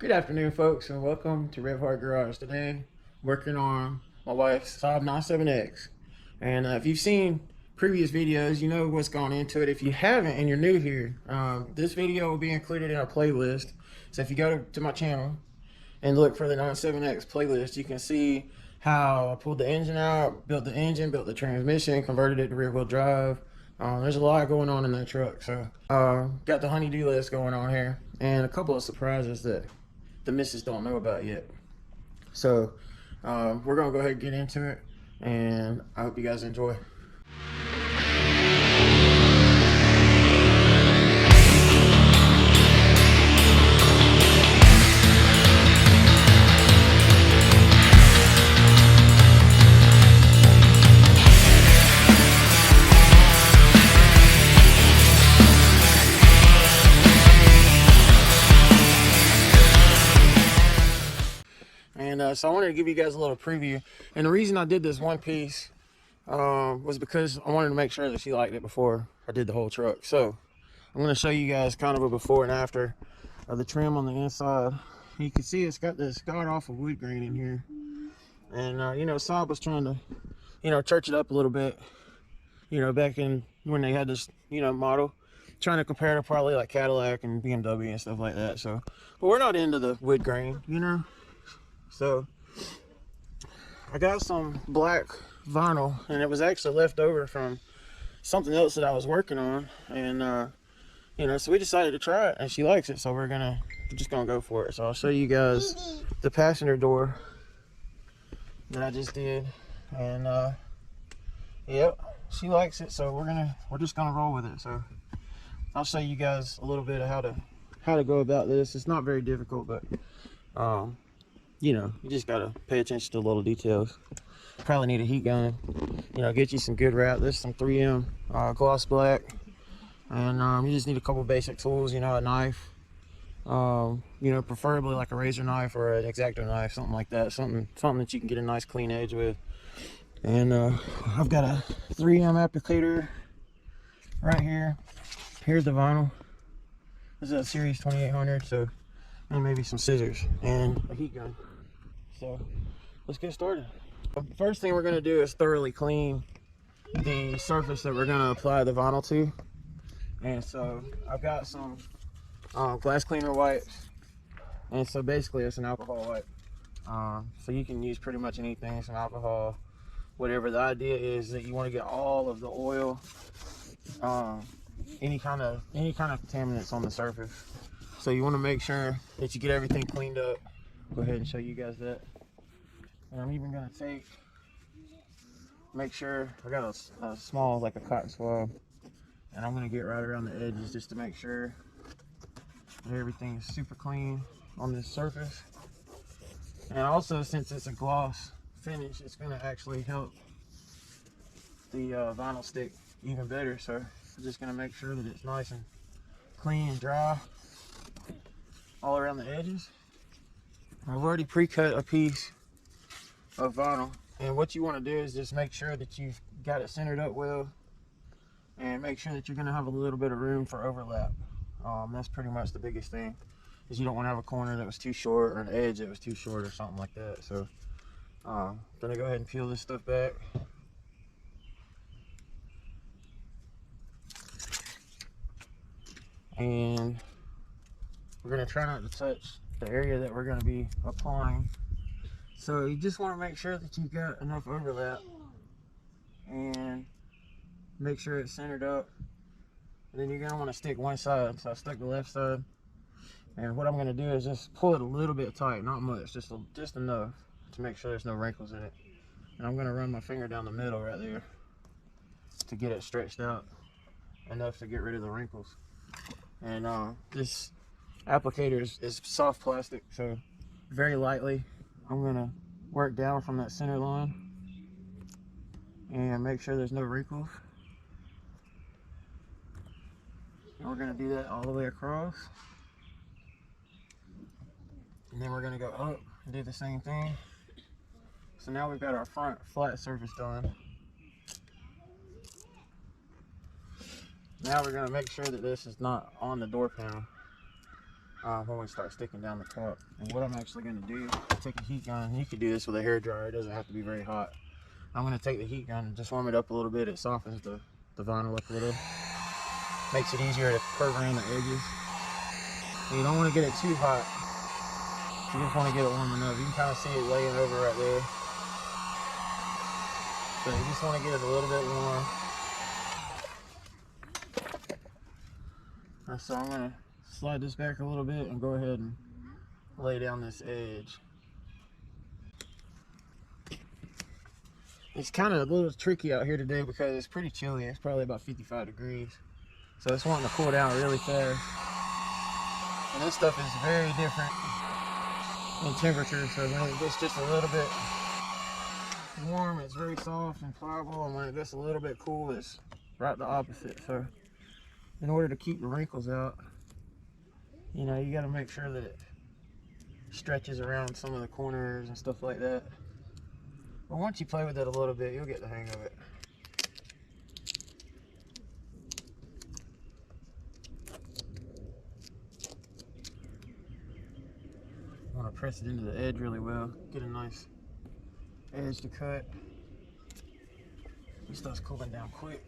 Good afternoon, folks, and welcome to Rev Hard Garage. Today, working on my wife's Saab 97X. And if you've seen previous videos, you know what's gone into it. If you haven't and you're new here, this video will be included in a playlist. So if you go to my channel and look for the 97X playlist, you can see how I pulled the engine out, built the engine, built the transmission, converted it to rear-wheel drive. There's a lot going on in that truck. So got the honey-do list going on here and a couple of surprises that the missus don't know about yet. So we're gonna go ahead and get into it, and I hope you guys enjoy. And so I wanted to give you guys a little preview. And the reason I did this one piece was because I wanted to make sure that she liked it before I did the whole truck. So I'm going to show you guys kind of a before and after of the trim on the inside. You can see it's got this god-awful wood grain in here. And, you know, Saab was trying to, you know, church it up a little bit, you know, back in when they had this, you know, model. Trying to compare to probably like Cadillac and BMW and stuff like that. So, but we're not into the wood grain, you know. So I got some black vinyl, and it was actually left over from something else that I was working on, and you know, so we decided to try it, and she likes it, so we're just gonna go for it. So I'll show you guys the passenger door that I just did, and yep, she likes it, so we're just gonna roll with it. So I'll show you guys a little bit of how to go about this. It's not very difficult, but you know, you just gotta pay attention to the little details. Probably need a heat gun, you know, get you some good wrap. There's some 3M gloss black, and you just need a couple basic tools, you know, a knife, you know, preferably like a razor knife or an X-Acto knife, something like that, something that you can get a nice clean edge with. And I've got a 3M applicator right here. Here's the vinyl. This is a Series 2800, so, and maybe some scissors and a heat gun. So let's get started. The first thing we're going to do is thoroughly clean the surface that we're going to apply the vinyl to. And so I've got some glass cleaner wipes, and so basically it's an alcohol wipe. So you can use pretty much anything, some alcohol, whatever. The idea is that you want to get all of the oil, any kind of contaminants on the surface. So you want to make sure that you get everything cleaned up. Go ahead and show you guys that. And I'm even going to make sure I got a small, like a cotton swab, and I'm going to get right around the edges just to make sure that everything is super clean on this surface. And also, since it's a gloss finish, it's going to actually help the vinyl stick even better. So I'm just going to make sure that it's nice and clean and dry all around the edges. I've already pre-cut a piece of vinyl, and what you want to do is just make sure that you've got it centered up well, and make sure that you're going to have a little bit of room for overlap. That's pretty much the biggest thing, is you don't want to have a corner that was too short or an edge that was too short or something like that. So I'm going to go ahead and peel this stuff back. And we're going to try not to touch the area that we're going to be applying. So you just want to make sure that you've got enough overlap and make sure it's centered up. And then you're going to want to stick one side. So I stuck the left side, and what I'm going to do is just pull it a little bit tight, not much, just enough to make sure there's no wrinkles in it. And I'm going to run my finger down the middle right there to get it stretched out enough to get rid of the wrinkles. And this applicator is soft plastic, so very lightly I'm going to work down from that center line and make sure there's no wrinkles. And we're going to do that all the way across, and then we're going to go up and do the same thing. So now we've got our front flat surface done. Now we're going to make sure that this is not on the door panel. when we start sticking down the top. And what I'm actually going to do, take a heat gun. You could do this with a hair dryer. It doesn't have to be very hot. I'm going to take the heat gun and just warm it up a little bit. It softens the vinyl up a little. Makes it easier to curve around the edges. And you don't want to get it too hot. You just want to get it warm enough. You can kind of see it laying over right there. So you just want to get it a little bit warm. So I'm going to slide this back a little bit and go ahead and lay down this edge. It's kind of a little tricky out here today because it's pretty chilly. It's probably about 55 degrees. So it's wanting to cool down really fast. And this stuff is very different in temperature. So when it gets just a little bit warm, it's very soft and pliable. And when it gets a little bit cool, it's right the opposite. So in order to keep the wrinkles out, you know, you got to make sure that it stretches around some of the corners and stuff like that. But once you play with it a little bit, you'll get the hang of it. I want to press it into the edge really well, get a nice edge to cut. This stuff's cooling down quick.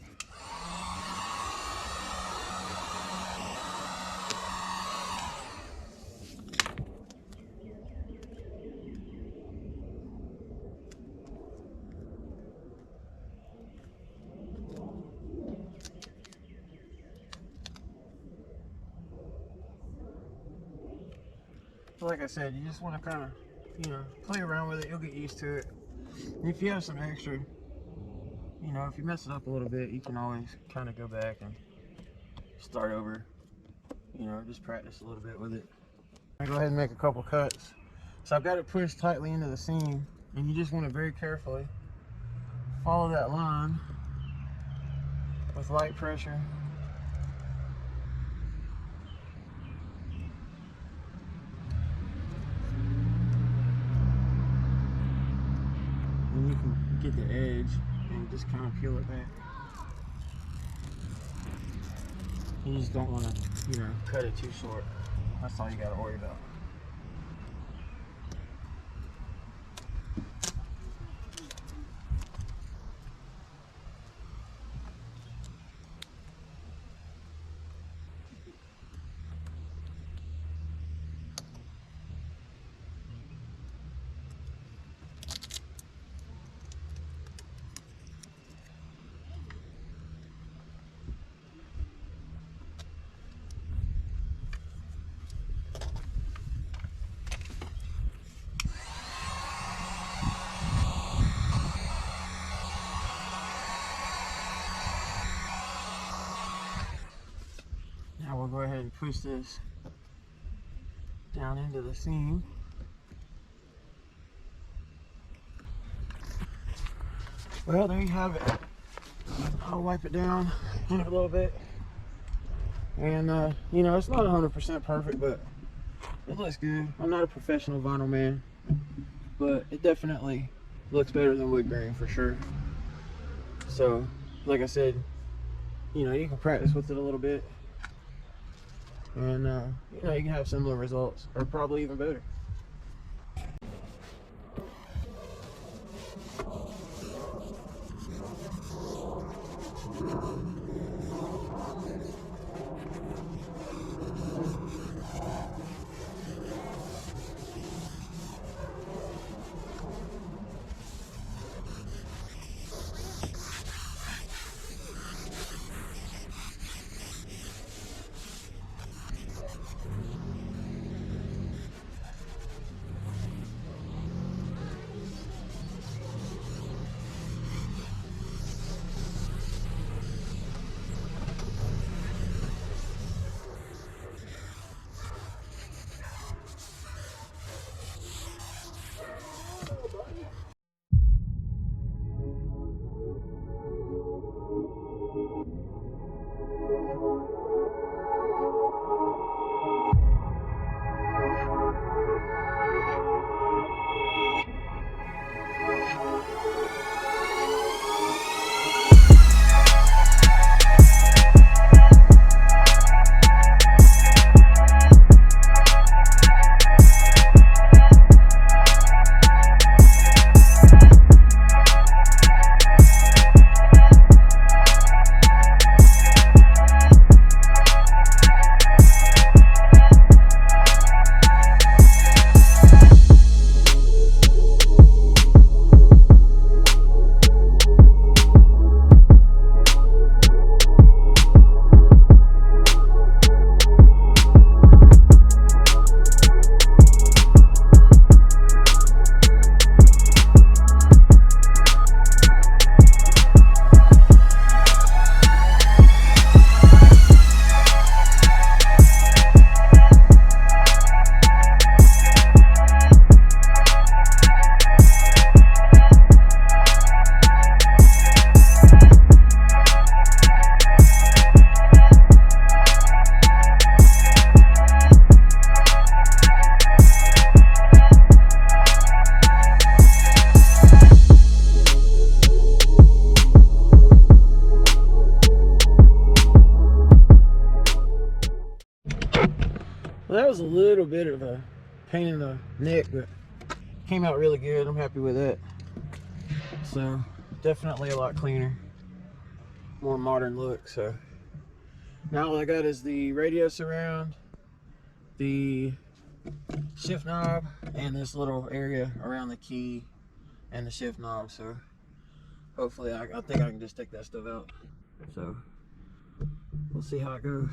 Like I said, you just want to kind of, you know, play around with it. You'll get used to it. And if you have some extra, you know, if you mess it up a little bit, you can always kind of go back and start over. You know, just practice a little bit with it. I go ahead and make a couple cuts. So I've got it pushed tightly into the seam, and you just want to very carefully follow that line with light pressure. And you can get the edge and just kind of peel it back. You just don't want to, you know, cut it too short. That's all you got to worry about. Now we'll go ahead and push this down into the seam. Well, there you have it. I'll wipe it down in a little bit. And, you know, it's not 100% perfect, but it looks good. I'm not a professional vinyl man, but it definitely looks better than wood grain for sure. So, like I said, you know, you can practice with it a little bit. And, you know, you can have similar results, or probably even better. little bit of a pain in the neck, but came out really good. I'm happy with that. So definitely a lot cleaner, more modern look. So now all I got is the radio surround, the shift knob, and this little area around the key and the shift knob. So hopefully I think I can just take that stuff out. So we'll see how it goes.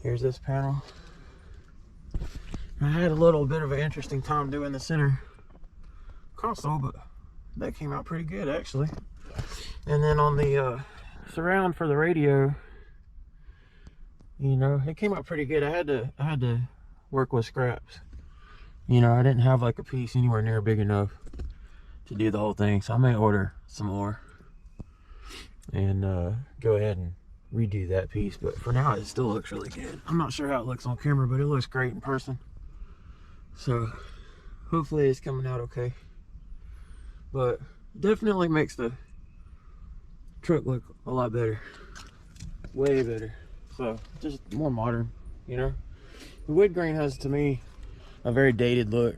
Here's this panel. I had a little bit of an interesting time doing the center console, but that came out pretty good actually. And then on the surround for the radio, you know, it came out pretty good. I had to work with scraps. You know, I didn't have like a piece anywhere near big enough to do the whole thing, so I may order some more and go ahead and redo that piece. But for now it still looks really good. I'm not sure how it looks on camera, but it looks great in person. So hopefully it's coming out okay. But definitely makes the truck look a lot better, way better. So just more modern, you know. The wood grain has, to me, a very dated look.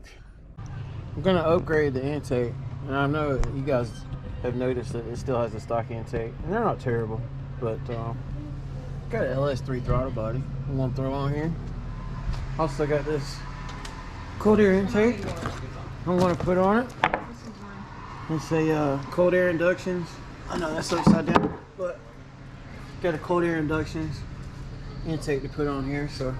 I'm gonna upgrade the intake, and I know you guys have noticed that it still has a stock intake, and they're not terrible. But got an LS3 throttle body I want to throw on here. Also got this cold air intake I'm going to put on it. It's a cold air inductions. I know that's upside down, but got a cold air inductions intake to put on here. So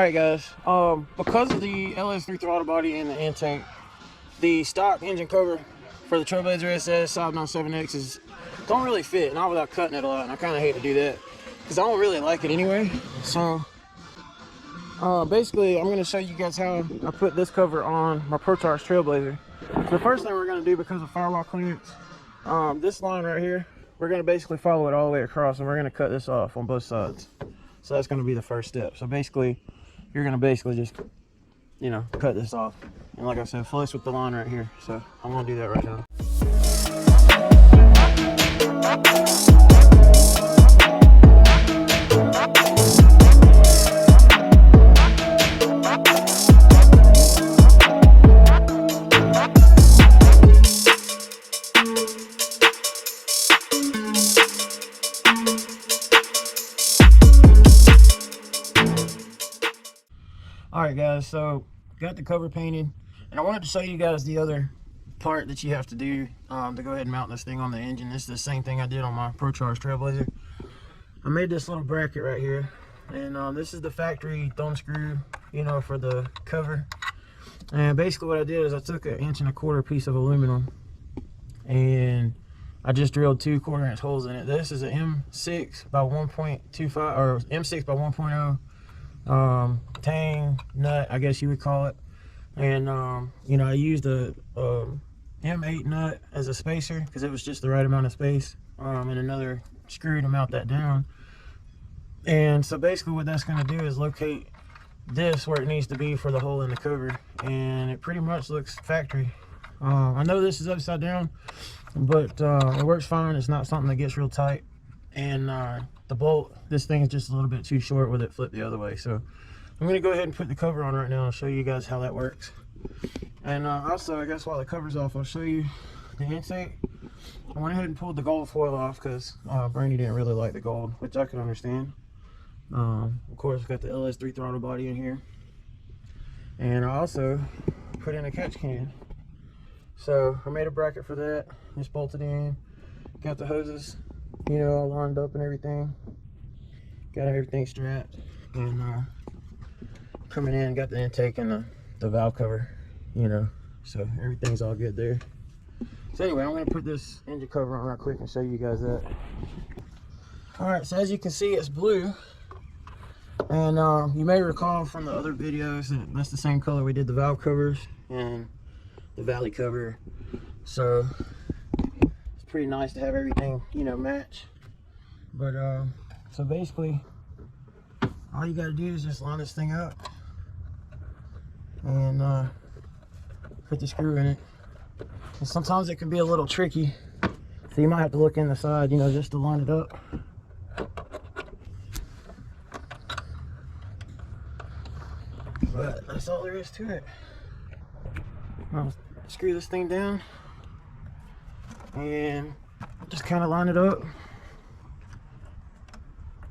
alright guys, because of the LS3 throttle body and the intake, the stock engine cover for the Trailblazer SS Saab 97Xs don't really fit, not without cutting it a lot, and I kind of hate to do that because I don't really like it anyway. So basically I'm going to show you guys how I put this cover on my ProTarch Trailblazer. So the first thing we're going to do, because of firewall clearance, this line right here, we're going to basically follow it all the way across, and we're going to cut this off on both sides. So that's going to be the first step. So basically you're going to basically just, you know, cut this off, and like I said, flush with the line right here. So I'm going to do that right now. Alright guys, so got the cover painted, and I wanted to show you guys the other part that you have to do to go ahead and mount this thing on the engine. This is the same thing I did on my ProCharge Trailblazer. I made this little bracket right here, and this is the factory thumb screw, you know, for the cover. And basically what I did is I took an 1.25 inch piece of aluminum and I just drilled 2 1/4-inch holes in it. This is an M6 by 1.25 or M6 by 1.0 tang nut, I guess you would call it. And you know, I used a M8 nut as a spacer because it was just the right amount of space, and another screw to mount that down. And so basically what that's going to do is locate this where it needs to be for the hole in the cover, and it pretty much looks factory. I know this is upside down, but it works fine. It's not something that gets real tight, and the bolt, this thing is just a little bit too short with it flipped the other way. So I'm going to go ahead and put the cover on right now and show you guys how that works. And also, I guess while the cover's off, I'll show you the intake. I went ahead and pulled the gold foil off because Brandy didn't really like the gold, which I can understand. Of course, I've got the LS3 throttle body in here, and I also put in a catch can. So I made a bracket for that, just bolted in, got the hoses, you know, all lined up and everything, got everything strapped, and coming in, got the intake and the valve cover, you know, so everything's all good there. So anyway, I'm going to put this engine cover on real quick and show you guys that. Alright, so as you can see, it's blue. And you may recall from the other videos that that's the same color we did the valve covers and the valley cover. So it's pretty nice to have everything, you know, match. But so basically all you got to do is just line this thing up and put the screw in it. And sometimes it can be a little tricky, so you might have to look in the side, you know, just to line it up. But that's all there is to it. I'll screw this thing down and just kind of line it up,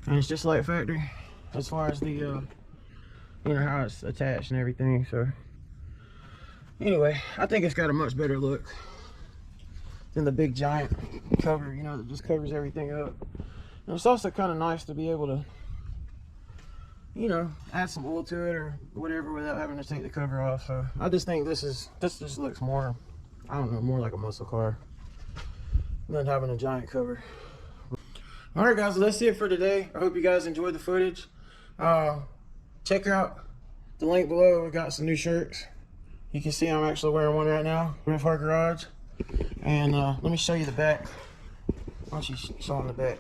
and it's just like factory as far as the you know, how it's attached and everything. So anyway, I think it's got a much better look than the big giant cover, you know, that just covers everything up. And it's also kind of nice to be able to, you know, add some oil to it or whatever without having to take the cover off. So I just think this just looks more, I don't know, more like a muscle car than having a giant cover. All right, guys, well, that's it for today. I hope you guys enjoyed the footage. Check out the link below. We got some new shirts. You can see I'm actually wearing one right now. Riff Our Garage. And let me show you the back. Why don't you show on the back?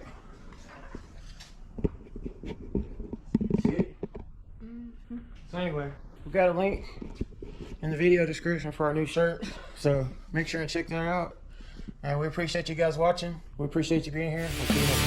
See it? So anyway, we've got a link in the video description for our new shirt. So make sure and check that out. And we appreciate you guys watching. We appreciate you being here. We'll see you next time.